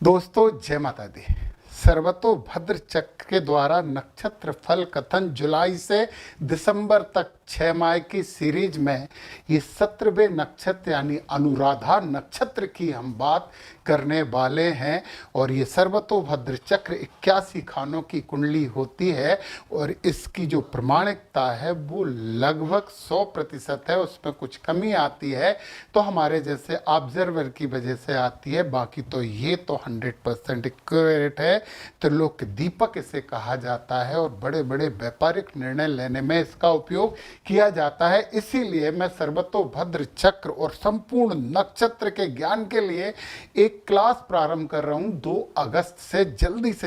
दोस्तों जय माता दी। सर्वतोभद्र चक्र के द्वारा नक्षत्र फल कथन जुलाई से दिसंबर तक 6 माह की सीरीज में ये 17वें नक्षत्र यानी अनुराधा नक्षत्र की हम बात करने वाले हैं। और ये सर्वतोभद्र चक्र 81 खानों की कुंडली होती है और इसकी जो प्रमाणिकता है वो लगभग 100% है। उसमें कुछ कमी आती है तो हमारे जैसे ऑब्जर्वर की वजह से आती है, बाकी तो ये तो 100% एक्यूरेट है। त्रिलोक दीपक इसे कहा जाता है और बड़े बड़े व्यापारिक निर्णय लेने में इसका उपयोग किया जाता है। इसीलिए मैं सर्वतोभद्र चक्र और संपूर्ण नक्षत्र के ज्ञान के लिए एक क्लास प्रारंभ कर रहा हूं 2 अगस्त से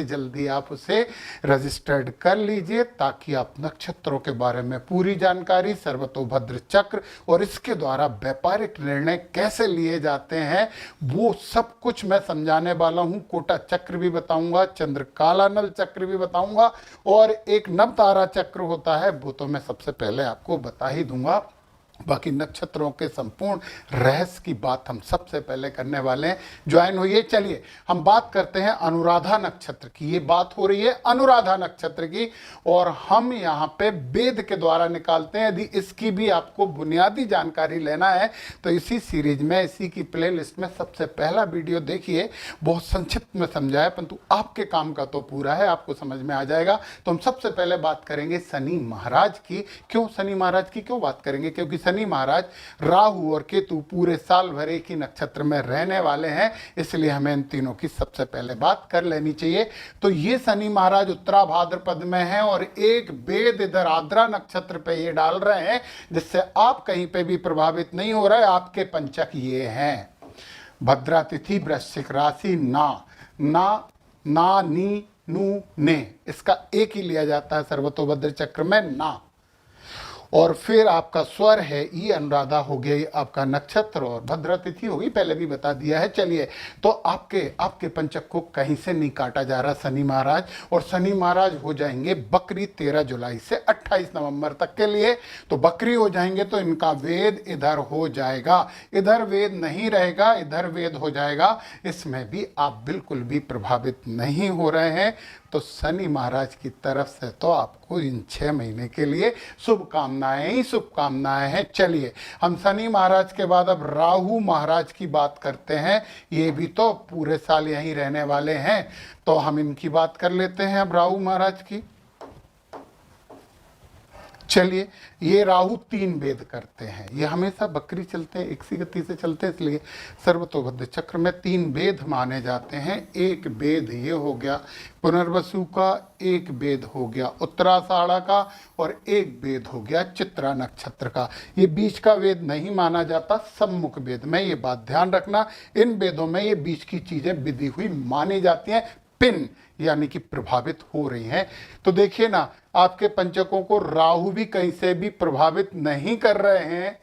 जल्दी आप उसे रजिस्टर्ड कर लीजिए ताकि आप नक्षत्रों के बारे में पूरी जानकारी, सर्वतोभद्र चक्र और इसके द्वारा व्यापारिक निर्णय कैसे लिए जाते हैं वो सब कुछ मैं समझाने वाला हूं। कोटा चक्र भी बताऊंगा, चंद्रकालानल चक्र भी बताऊंगा और एक नवतारा चक्र होता है वो तो मैं सबसे पहले आपको बता ही दूंगा। बाकी नक्षत्रों के संपूर्ण रहस्य की बात हम सबसे पहले करने वाले हैं। ज्वाइन होइए। चलिए हम बात करते हैं अनुराधा नक्षत्र की। ये बात हो रही है अनुराधा नक्षत्र की और हम यहाँ पे वेद के द्वारा निकालते हैं। यदि इसकी भी आपको बुनियादी जानकारी लेना है तो इसी सीरीज में, इसी की प्लेलिस्ट में सबसे पहला वीडियो देखिए। बहुत संक्षिप्त में समझाया परंतु आपके काम का तो पूरा है, आपको समझ में आ जाएगा। तो हम सबसे पहले बात करेंगे शनि महाराज की। क्यों शनि महाराज की क्यों बात करेंगे? क्योंकि शनि महाराज राहु और केतु पूरे साल भर एक ही नक्षत्र में रहने वाले हैं, इसलिए हमें इन तीनों की सबसे पहले बात कर लेनी चाहिए। तो ये शनि महाराज उत्तरा भाद्रपद में है और एक वेद इधर आद्रा नक्षत्र पे ये डाल रहे हैं जिससे आप कहीं पे भी प्रभावित नहीं हो रहे। आपके पंचक ये हैं भद्रा तिथि, वृश्चिक राशि, ना नी नू ने, इसका एक ही लिया जाता है सर्वतोभद्र चक्र में ना। और फिर आपका स्वर है ई, अनुराधा हो गया आपका नक्षत्र और भद्रा तिथि होगी, पहले भी बता दिया है। चलिए तो आपके पंचक को कहीं से नहीं काटा जा रहा शनि महाराज। और शनि महाराज हो जाएंगे बकरी 13 जुलाई से 28 नवंबर तक के लिए। तो बकरी हो जाएंगे तो इनका वेद इधर हो जाएगा, इधर वेद नहीं रहेगा, इधर वेद हो जाएगा। इसमें भी आप बिल्कुल भी प्रभावित नहीं हो रहे हैं। तो शनि महाराज की तरफ से तो आपको इन 6 महीने के लिए शुभकामनाएं ही शुभकामनाएं हैं। चलिए हम शनि महाराज के बाद अब राहु महाराज की बात करते हैं। ये भी तो पूरे साल यहीं रहने वाले हैं तो हम इनकी बात कर लेते हैं अब राहु महाराज की। चलिए ये राहु 3 वेद करते हैं, ये हमेशा बकरी चलते हैं, एक सी गति से चलते हैं, इसलिए सर्वतोभद्र चक्र में 3 वेद माने जाते हैं। एक वेद ये हो गया पुनर्वसु का, एक वेद हो गया उत्तराषाढ़ा का और एक वेद हो गया चित्रा नक्षत्र का। ये बीच का वेद नहीं माना जाता, सम्मुख वेद में, ये बात ध्यान रखना। इन वेदों में ये बीच की चीजें विधि हुई मानी जाती हैं, पिन यानी कि प्रभावित हो रही हैं। तो देखिए ना, आपके पंचकों को राहु भी कहीं से भी प्रभावित नहीं कर रहे हैं।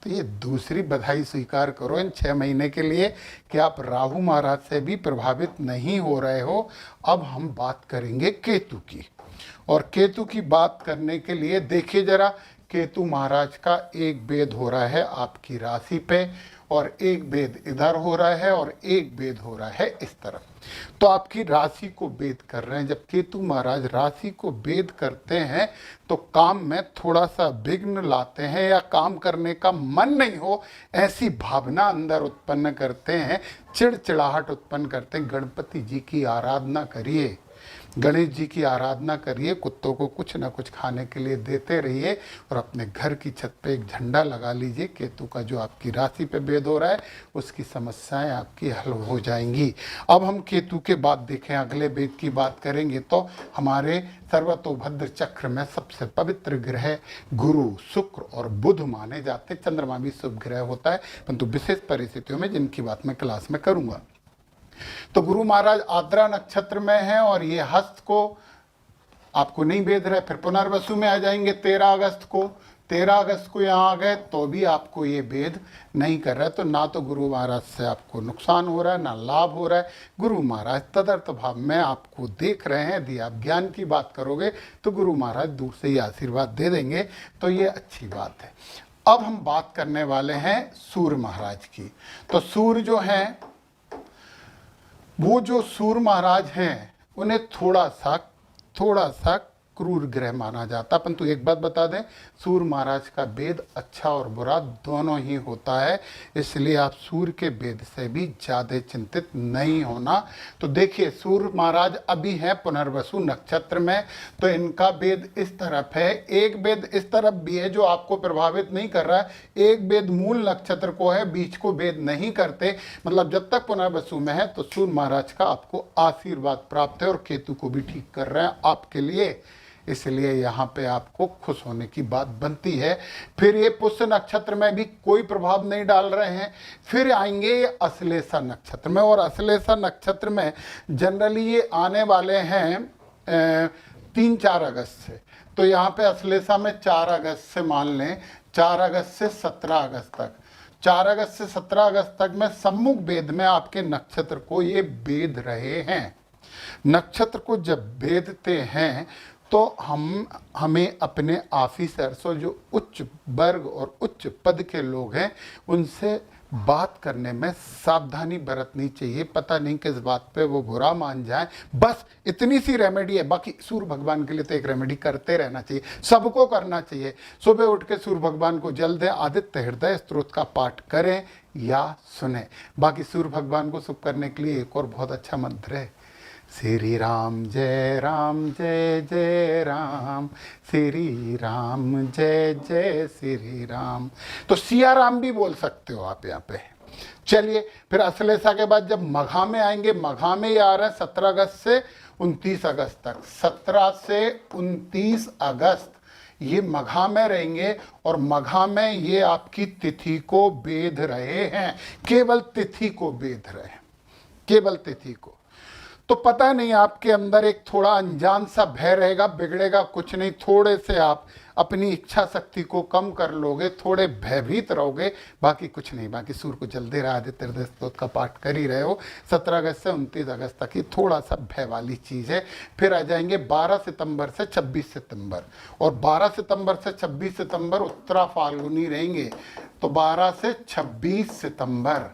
तो ये दूसरी बधाई स्वीकार करो इन 6 महीने के लिए कि आप राहु महाराज से भी प्रभावित नहीं हो रहे हो। अब हम बात करेंगे केतु की। और केतु की बात करने के लिए देखिए जरा, केतु महाराज का एक वेद हो रहा है आपकी राशि पे और एक वेद इधर हो रहा है और एक वेद हो रहा है इस तरफ। तो आपकी राशि को वेद कर रहे हैं। जब केतु महाराज राशि को वेद करते हैं तो काम में थोड़ा सा विघ्न लाते हैं या काम करने का मन नहीं हो ऐसी भावना अंदर उत्पन्न करते हैं, चिड़चिड़ाहट उत्पन्न करते हैं। गणपति जी की आराधना करिए, गणेश जी की आराधना करिए, कुत्तों को कुछ ना कुछ खाने के लिए देते रहिए और अपने घर की छत पे एक झंडा लगा लीजिए। केतु का जो आपकी राशि पे भेद हो रहा है उसकी समस्याएं आपकी हल हो जाएंगी। अब हम केतु के बाद देखें, अगले भेद की बात करेंगे तो हमारे सर्वतोभद्र चक्र में सबसे पवित्र ग्रह गुरु, शुक्र और बुध माने जाते हैं। चंद्रमा भी शुभ ग्रह होता है परंतु विशेष परिस्थितियों में, जिनकी बात मैं क्लास में करूंगा। तो गुरु महाराज आद्रा नक्षत्र में हैं और ये हस्त को आपको नहीं भेद रहे। फिर पुनर्वसु में आ जाएंगे 13 अगस्त को। 13 अगस्त को यहाँ आ गए तो भी आपको ये भेद नहीं कर रहा है। तो ना तो गुरु महाराज से आपको नुकसान हो रहा है ना लाभ हो रहा है। गुरु महाराज तदर्थ भाव में आपको देख रहे हैं। यदि आप ज्ञान की बात करोगे तो गुरु महाराज दूर से ही आशीर्वाद दे देंगे, तो ये अच्छी बात है। अब हम बात करने वाले हैं सूर्य महाराज की। तो सूर्य जो है वो जो सूर्य महाराज हैं उन्हें थोड़ा सा क्रूर ग्रह माना जाता, परंतु एक बात बता दें, सूर्य महाराज का वेद अच्छा और बुरा दोनों ही होता है, इसलिए आप सूर्य के वेद से भी ज़्यादा चिंतित नहीं होना। तो देखिए, सूर्य महाराज अभी हैं पुनर्वसु नक्षत्र में, तो इनका वेद इस तरफ है, एक वेद इस तरफ भी है जो आपको प्रभावित नहीं कर रहा है, एक वेद मूल नक्षत्र को है, बीच को वेद नहीं करते, मतलब जब तक पुनर्वसु में है तो सूर्य महाराज का आपको आशीर्वाद प्राप्त है और केतु को भी ठीक कर रहे हैं आपके लिए, इसलिए यहाँ पे आपको खुश होने की बात बनती है। फिर ये पुष्य नक्षत्र में भी कोई प्रभाव नहीं डाल रहे हैं, फिर आएंगे ये अश्लेषा नक्षत्र में, और अश्लेषा नक्षत्र में जनरली ये आने वाले हैं 3-4 अगस्त से, तो यहाँ पे अश्लेषा में 4 अगस्त से मान लें, 4 अगस्त से 17 अगस्त तक, 4 अगस्त से 17 अगस्त तक में सम्मुख वेद में आपके नक्षत्र को ये वेद रहे हैं। नक्षत्र को जब वेदते हैं तो हमें अपने ऑफिसर्स और जो उच्च वर्ग और उच्च पद के लोग हैं उनसे बात करने में सावधानी बरतनी चाहिए, पता नहीं किस बात पे वो बुरा मान जाए, बस इतनी सी रेमेडी है। बाकी सूर्य भगवान के लिए तो एक रेमेडी करते रहना चाहिए, सबको करना चाहिए। सुबह उठ के सूर्य भगवान को जल दें, आदित्य हृदय स्तोत्र का पाठ करें या सुने। बाकी सूर्य भगवान को शुभ करने के लिए एक और बहुत अच्छा मंत्र है, श्री राम जय जय राम, श्री राम जय जय श्री राम। तो सिया राम भी बोल सकते हो आप यहाँ पे। चलिए, फिर अश्लेषा के बाद जब मघा में आएंगे, मघा में ये आ रहे हैं 17 अगस्त से 29 अगस्त तक, 17 से 29 अगस्त ये मघा में रहेंगे, और मघा में ये आपकी तिथि को वेद रहे हैं, केवल तिथि को वेद रहे हैं, केवल तिथि को। तो पता नहीं, आपके अंदर एक थोड़ा अनजान सा भय रहेगा, बिगड़ेगा कुछ नहीं, थोड़े से आप अपनी इच्छा शक्ति को कम कर लोगे, थोड़े भयभीत रहोगे, बाकी कुछ नहीं। बाकी सूर्य को जल दे रहा है, आदित्य हृदय स्तोत्र का पाठ कर ही रहे हो। 17 अगस्त से 29 अगस्त तक ही थोड़ा सा भय वाली चीज़ है। फिर आ जाएंगे 12 सितंबर से 26 सितंबर, और 12 सितंबर से 26 सितंबर उत्तरा फाल्गुनी रहेंगे, तो 12 से 26 सितंबर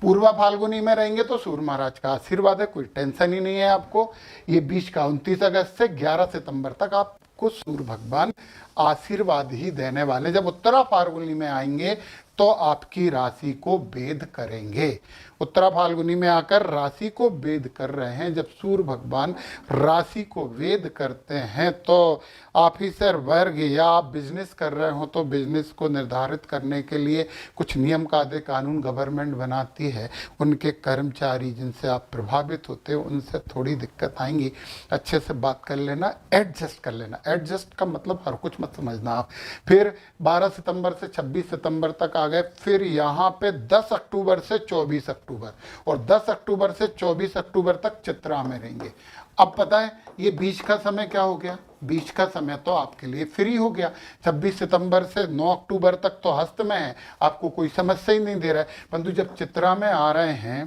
पूर्वा फाल्गुनी में रहेंगे तो सूर्य महाराज का आशीर्वाद है, कोई टेंशन ही नहीं है आपको। ये बीच का 29 अगस्त से 11 सितंबर तक आपको सूर्य भगवान आशीर्वाद ही देने वाले। जब उत्तरा फाल्गुनी में आएंगे तो आपकी राशि को वेद करेंगे। उत्तरा फाल्गुनी में आकर राशि को वेद कर रहे हैं। जब सूर्य भगवान राशि को वेद करते हैं तो ऑफिसर वर्ग या आप बिजनेस कर रहे हो तो बिजनेस को निर्धारित करने के लिए कुछ नियम कायदे कानून गवर्नमेंट बनाती है, उनके कर्मचारी जिनसे आप प्रभावित होते हो उनसे थोड़ी दिक्कत आएंगी, अच्छे से बात कर लेना, एडजस्ट कर लेना। एडजस्ट का मतलब हर कुछ मत समझना आप। फिर 12 सितंबर से 26 सितंबर तक आ गए, फिर यहाँ पे 10 अक्टूबर से 24 अक्टूबर, और 10 अक्टूबर से 24 अक्टूबर तक चित्रा में रहेंगे। अब पता है ये बीच का समय क्या हो गया, बीच का समय तो आपके लिए फ्री हो गया। 26 सितंबर से 9 अक्टूबर तक तो हस्त में है, आपको कोई समस्या ही नहीं दे रहा है, परंतु जब चित्रा में आ रहे हैं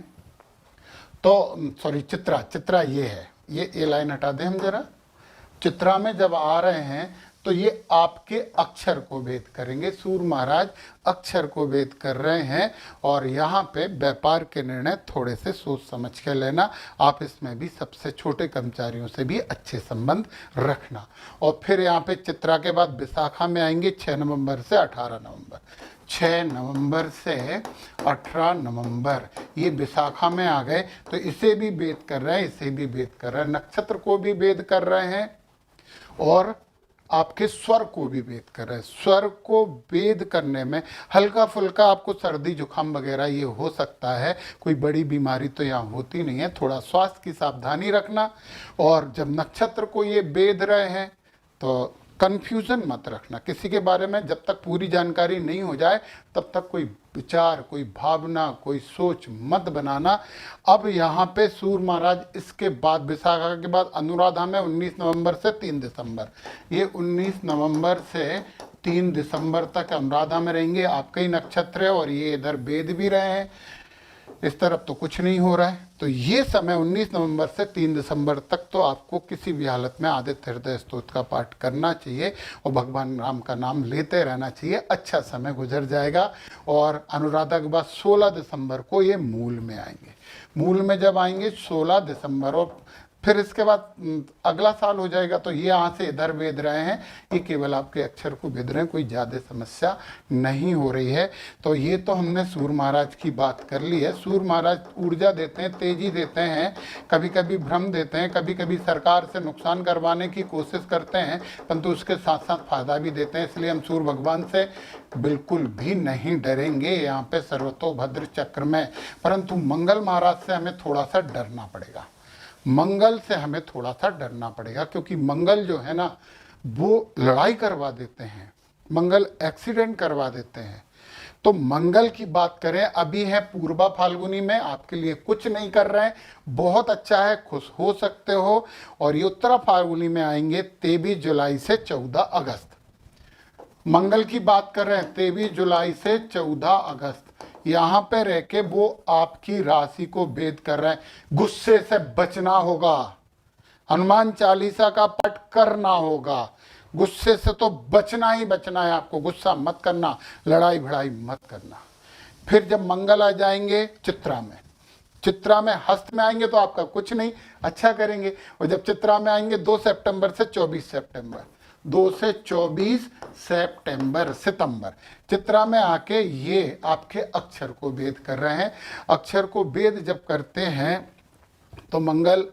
तो सॉरी चित्रा ये है, ये लाइन हटा दें हम जरा। चित्रा में जब आ रहे हैं तो ये आपके अक्षर को भेद करेंगे, सूर्य महाराज अक्षर को भेद कर रहे हैं, और यहाँ पे व्यापार के निर्णय थोड़े से सोच समझ के लेना। आप इसमें भी सबसे छोटे कर्मचारियों से भी अच्छे संबंध रखना। और फिर यहाँ पे चित्रा के बाद विशाखा में आएंगे 6 नवंबर से 18 नवंबर, 6 नवंबर से 18 नवंबर ये विशाखा में आ गए, तो इसे भी भेद कर रहे हैं, इसे भी भेद कर रहे हैं, नक्षत्र को भी भेद कर रहे हैं और आपके स्वर को भी भेद कर रहे हैं। स्वर को भेद करने में हल्का फुल्का आपको सर्दी जुकाम वगैरह ये हो सकता है, कोई बड़ी बीमारी तो यहाँ होती नहीं है, थोड़ा स्वास्थ्य की सावधानी रखना। और जब नक्षत्र को ये भेद रहे हैं तो कन्फ्यूज़न मत रखना किसी के बारे में, जब तक पूरी जानकारी नहीं हो जाए तब तक कोई विचार, कोई भावना, कोई सोच मत बनाना। अब यहाँ पे सूर्य महाराज इसके बाद विशाखा के बाद अनुराधा में 19 नवंबर से 3 दिसंबर, ये 19 नवंबर से 3 दिसंबर तक अनुराधा में रहेंगे। आपका ही नक्षत्र है और ये इधर वेद भी रहे हैं, इस तरफ तो कुछ नहीं हो रहा है। तो ये समय 19 नवंबर से 3 दिसंबर तक तो आपको किसी भी हालत में आदित्य हृदय स्तोत्र का पाठ करना चाहिए और भगवान राम का नाम लेते रहना चाहिए। अच्छा समय गुजर जाएगा। और अनुराधा के बाद 16 दिसंबर को ये मूल में आएंगे। मूल में जब आएंगे 16 दिसंबर, और फिर इसके बाद अगला साल हो जाएगा। तो ये यहाँ से इधर भेद रहे हैं, ये केवल आपके अक्षर को भेद रहे हैं, कोई ज़्यादा समस्या नहीं हो रही है। तो ये तो हमने सूर्य महाराज की बात कर ली है। सूर्य महाराज ऊर्जा देते हैं, तेजी देते हैं, कभी कभी भ्रम देते हैं, कभी कभी सरकार से नुकसान करवाने की कोशिश करते हैं, परंतु उसके साथ साथ फायदा भी देते हैं। इसलिए हम सूर्य भगवान से बिल्कुल भी नहीं डरेंगे यहाँ पे सर्वतोभद्र चक्र में। परंतु मंगल महाराज से हमें थोड़ा सा डरना पड़ेगा, मंगल से हमें थोड़ा सा डरना पड़ेगा, क्योंकि मंगल जो है ना वो लड़ाई करवा देते हैं, मंगल एक्सीडेंट करवा देते हैं। तो मंगल की बात करें, अभी है पूर्वा फाल्गुनी में, आपके लिए कुछ नहीं कर रहे हैं, बहुत अच्छा है, खुश हो सकते हो। और ये उत्तरा फाल्गुनी में आएंगे 23 जुलाई से 14 अगस्त। मंगल की बात कर रहे हैं 23 जुलाई से 14 अगस्त, यहाँ पे रह के वो आपकी राशि को भेद कर रहे हैं। गुस्से से बचना होगा, हनुमान चालीसा का पाठ करना होगा, गुस्से से तो बचना ही बचना है आपको, गुस्सा मत करना, लड़ाई भिड़ाई मत करना। फिर जब मंगल आ जाएंगे चित्रा में, चित्रा में हस्त में आएंगे तो आपका कुछ नहीं, अच्छा करेंगे। और जब चित्रा में आएंगे 2 सितंबर से 24 सितंबर, 2 से 24 सितंबर चित्रा में आके ये आपके अक्षर को भेद कर रहे हैं। अक्षर को भेद जब करते हैं तो मंगल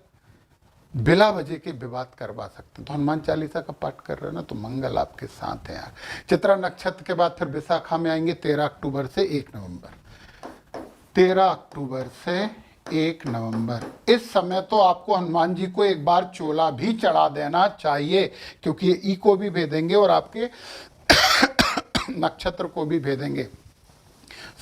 बिला वजह के विवाद करवा सकते हैं। तो हनुमान चालीसा का पाठ कर रहे हैं ना, तो मंगल आपके साथ है यार। चित्रा नक्षत्र के बाद फिर विशाखा में आएंगे 13 अक्टूबर से 1 नवंबर, 13 अक्टूबर से 1 नवंबर। इस समय तो आपको हनुमान जी को एक बार चोला भी चढ़ा देना चाहिए, क्योंकि ये ई को भी भेदेंगे और आपके नक्षत्र को भी भेदेंगे।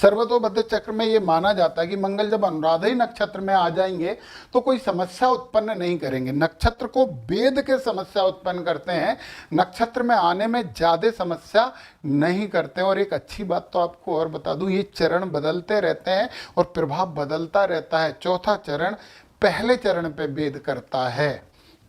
सर्वतोभद्र चक्र में ये माना जाता है कि मंगल जब अनुराधाई नक्षत्र में आ जाएंगे तो कोई समस्या उत्पन्न नहीं करेंगे। नक्षत्र को भेद के समस्या उत्पन्न करते हैं, नक्षत्र में आने में ज्यादा समस्या नहीं करते हैं। और एक अच्छी बात तो आपको और बता दूं, ये चरण बदलते रहते हैं और प्रभाव बदलता रहता है। चौथा चरण पहले चरण पे भेद करता है,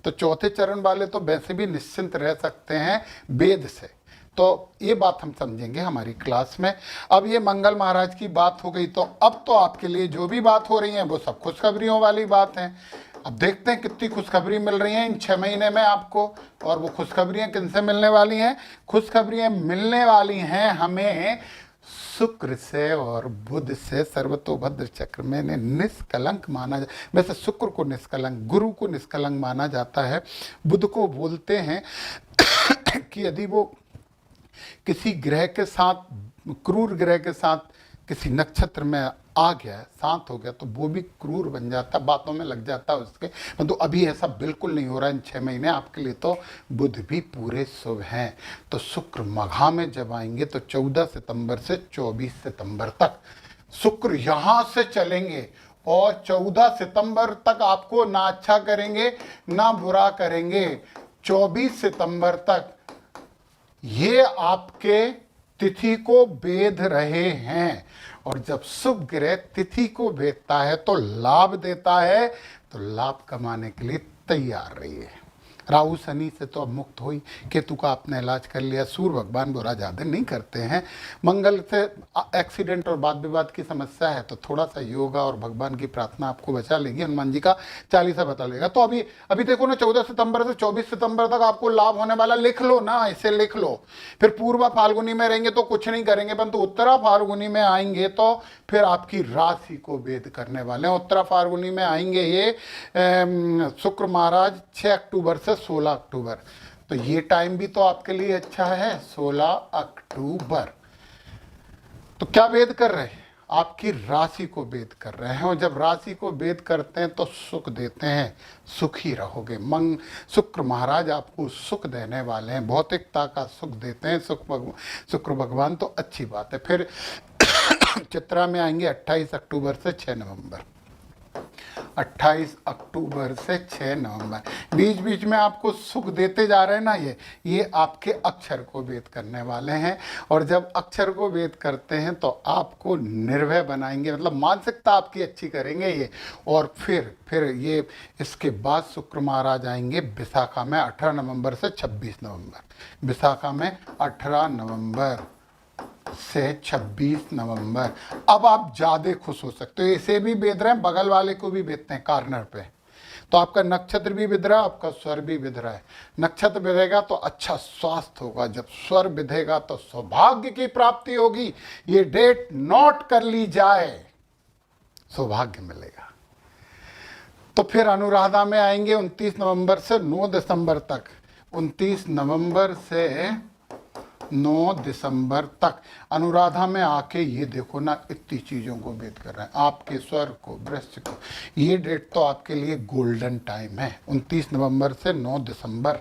तो चौथे चरण वाले तो वैसे भी निश्चिंत रह सकते हैं भेद से। तो ये बात हम समझेंगे हमारी क्लास में। अब ये मंगल महाराज की बात हो गई, तो अब तो आपके लिए जो भी बात हो रही है वो सब खुशखबरियों वाली बात है। अब देखते हैं कितनी खुशखबरी मिल रही है इन 6 महीने में आपको। और वो खुशखबरियाँ किनसे मिलने वाली हैं? खुशखबरियाँ मिलने वाली हैं हमें शुक्र से और बुध से। सर्वतोभद्र चक्र में निष्कलंक माना जा, वैसे शुक्र को निष्कलंक, गुरु को निष्कलंक माना जाता है। बुध को बोलते हैं कि यदि वो किसी ग्रह के साथ, क्रूर ग्रह के साथ किसी नक्षत्र में आ गया, शांत हो गया, तो वो भी क्रूर बन जाता, बातों में लग जाता उसके। तो अभी ऐसा बिल्कुल नहीं हो रहा इन 6 महीने आपके लिए, तो बुध भी पूरे शुभ हैं। तो शुक्र मघा में जब आएंगे तो 14 सितंबर से 24 सितंबर तक शुक्र यहाँ से चलेंगे और 14 सितंबर तक आपको ना अच्छा करेंगे ना बुरा करेंगे। 24 सितंबर तक ये आपके तिथि को भेद रहे हैं। और जब शुभ ग्रह तिथि को भेदता है तो लाभ देता है, तो लाभ कमाने के लिए तैयार रहिए। राहु शनि से तो अब मुक्त हुई, केतु का आपने इलाज कर लिया, सूर्य भगवान बुरा ज़्यादा नहीं करते हैं। मंगल से एक्सीडेंट और वाद विवाद की समस्या है, तो थोड़ा सा योगा और भगवान की प्रार्थना आपको बचा लेगी, हनुमान जी का चालीसा बता लेगा। तो अभी देखो ना, 14 सितंबर से 24 सितंबर तक आपको लाभ होने वाला, लिख लो ना, इसे लिख लो। फिर पूर्वा फाल्गुनी में रहेंगे तो कुछ नहीं करेंगे, परंतु उत्तरा फाल्गुनी में आएंगे तो फिर आपकी राशि को भेद करने वाले हैं। उत्तरा फाल्गुनी में आएंगे ये शुक्र महाराज 6 अक्टूबर से 16 अक्टूबर। तो ये टाइम भी तो आपके लिए अच्छा है, 16 अक्टूबर। तो क्या भेद कर रहे हैं? आपकी राशि को भेद कर रहे हैं। और जब राशि को भेद करते हैं तो सुख देते हैं, सुखी रहोगे। शुक्र महाराज आपको सुख देने वाले हैं, भौतिकता का सुख देते हैं शुक्र भगवान, तो अच्छी बात है। फिर चित्रा में आएंगे 28 अक्टूबर से 6 नवंबर, 28 अक्टूबर से 6 नवंबर। बीच बीच में आपको सुख देते जा रहे हैं ना, ये आपके अक्षर को भेद करने वाले हैं। और जब अक्षर को भेद करते हैं तो आपको निर्भय बनाएंगे, मतलब मानसिकता आपकी अच्छी करेंगे ये। और फिर ये इसके बाद शुक्र महाराज आएंगे विशाखा में 18 नवंबर से 26 नवंबर। विशाखा में 18 नवंबर से 26 नवंबर। अब आप ज़्यादा खुश हो सकते हो। इसे भी बेद रहे हैं, बगल वाले को भी बेदते हैं कार्नर पे। तो आपका नक्षत्र भी बिध रहा है, आपका स्वर भी बिध रहा है। नक्षत्र बिधेगा तो अच्छा स्वास्थ्य होगा, जब स्वर बिधेगा तो सौभाग्य की प्राप्ति होगी। ये डेट नोट कर ली जाए, सौभाग्य मिलेगा। तो फिर अनुराधा में आएंगे 29 नवंबर से 9 दिसंबर तक। 29 नवंबर से 9 दिसंबर तक अनुराधा में आके ये देखो ना, इतनी चीज़ों को भेद कर रहे हैं, आपके स्वर को, वृश्च को। ये डेट तो आपके लिए गोल्डन टाइम है, 29 नवंबर से 9 दिसंबर।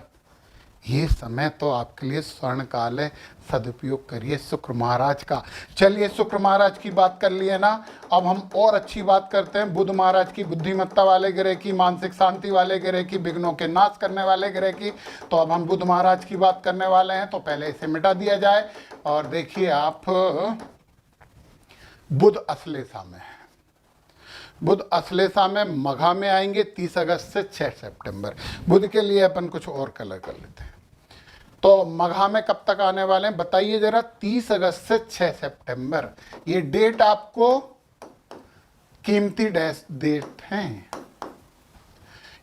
ये समय तो आपके लिए स्वर्ण काल है, सदुपयोग करिए शुक्र महाराज का। चलिए, शुक्र महाराज की बात कर लिए ना, अब हम और अच्छी बात करते हैं बुध महाराज की, बुद्धिमत्ता वाले ग्रह की, मानसिक शांति वाले ग्रह की, विघ्नों के नाश करने वाले ग्रह की। तो अब हम बुध महाराज की बात करने वाले हैं, तो पहले इसे मिटा दिया जाए। और देखिए आप, बुध अश्लेषा में, बुध अश्लेषा में मघा में आएंगे 30 अगस्त से 6 सितंबर। बुध के लिए अपन कुछ और कलर कर लेते हैं। तो मघा में कब तक आने वाले हैं बताइए जरा, 30 अगस्त से 6 सितंबर। ये डेट आपको कीमती डेट हैं।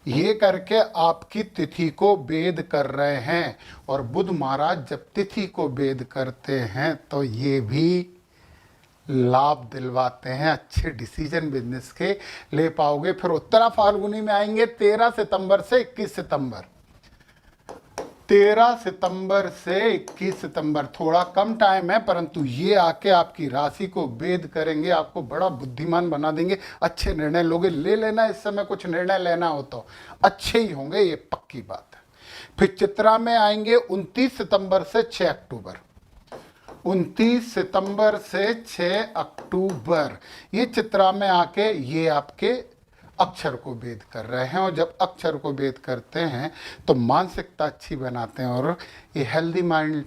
ये करके आपकी तिथि को भेद कर रहे हैं। और बुध महाराज जब तिथि को भेद करते हैं तो ये भी लाभ दिलवाते हैं, अच्छे डिसीजन बिजनेस के ले पाओगे। फिर उत्तरा फाल्गुनी में आएंगे 13 सितंबर से 21 सितंबर। 13 सितंबर से 21 सितंबर, थोड़ा कम टाइम है, परंतु ये आके आपकी राशि को भेद करेंगे, आपको बड़ा बुद्धिमान बना देंगे, अच्छे निर्णय लोगे। ले लेना, इस समय कुछ निर्णय लेना हो तो अच्छे ही होंगे, ये पक्की बात है। फिर चित्रा में आएंगे 29 सितंबर से 6 अक्टूबर। 29 सितंबर से 6 अक्टूबर ये चित्रा में आके ये आपके अक्षर को भेद कर रहे हैं। और जब अक्षर को भेद करते हैं तो मानसिकता अच्छी बनाते हैं। और ये healthy mind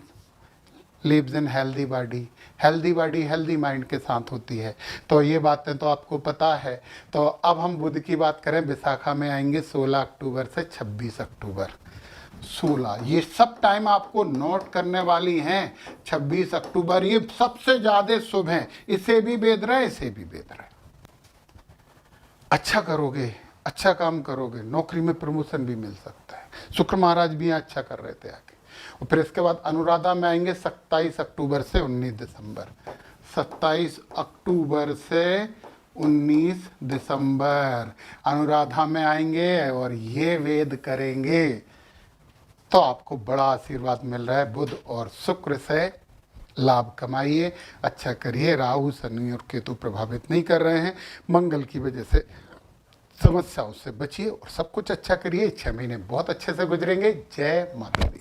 lives in healthy body, healthy body healthy mind के साथ होती है। तो ये बातें तो आपको पता है। तो अब हम बुध की बात करें, विशाखा में आएंगे 16 अक्टूबर से 26 अक्टूबर। 16 ये सब टाइम आपको नोट करने वाली हैं। 26 अक्टूबर ये सबसे ज़्यादा शुभ है। इसे भी भेद रहे, इसे भी भेद रहे। अच्छा करोगे, अच्छा काम करोगे, नौकरी में प्रमोशन भी मिल सकता है। शुक्र महाराज भी यहाँ अच्छा कर रहे थे आके। और फिर इसके बाद अनुराधा में आएंगे 27 अक्टूबर से 19 दिसंबर। 27 अक्टूबर से 19 दिसंबर अनुराधा में आएंगे और ये वेद करेंगे तो आपको बड़ा आशीर्वाद मिल रहा है। बुध और शुक्र से लाभ कमाइए, अच्छा करिए। राहु, शनि और केतु प्रभावित नहीं कर रहे हैं। मंगल की वजह से समस्याओं से बचिए और सब कुछ अच्छा करिए। 6 महीने बहुत अच्छे से गुजरेंगे। जय माता दी।